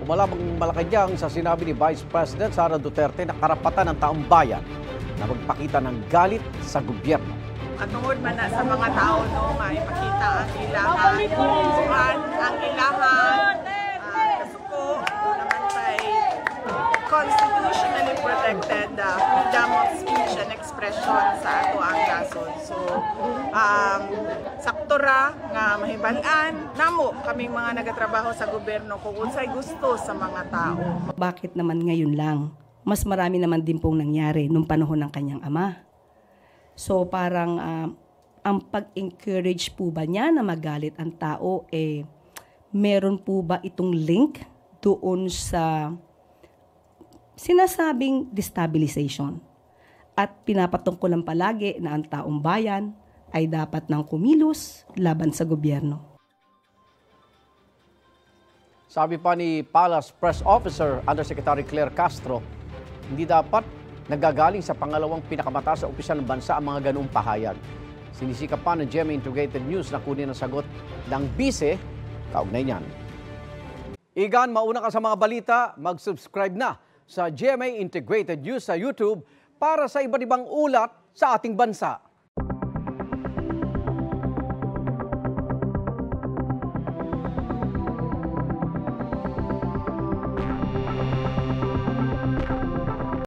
Tumalabang Malacanang sa sinabi ni Vice President Sara Duterte na karapatan ng taong bayan na magpakita ng galit sa gobyerno. Katungod man na sa mga tao nga ipakita ang ilahan, ang ilahan, kasuko, naman tay constitutionally protected freedom of speech and expression sa ato ang gason. So, saktora nga mahibalan namo kaming mga nagatrabaho sa gobyerno kung unsay gusto sa mga tao. Bakit naman ngayon lang? Mas marami naman din pong nangyari nung panahon ng kanyang ama. So parang ang pag-encourage po ba niya na magalit ang tao, meron po ba itong link doon sa sinasabing destabilization? At pinapatungkulan palagi na ang taong bayan ay dapat nang kumilos laban sa gobyerno. Sabi pa ni Palace Press Officer Undersecretary Claire Castro, hindi dapat nagagaling sa pangalawang pinakamataas na opisyal ng bansa ang mga ganoong pahayag. Sinisikap pa ng GMA Integrated News na kunin ang sagot ng bise kaugnay niyan. Igan, mauna ka sa mga balita, mag-subscribe na sa GMA Integrated News sa YouTube para sa iba't ibang ulat sa ating bansa.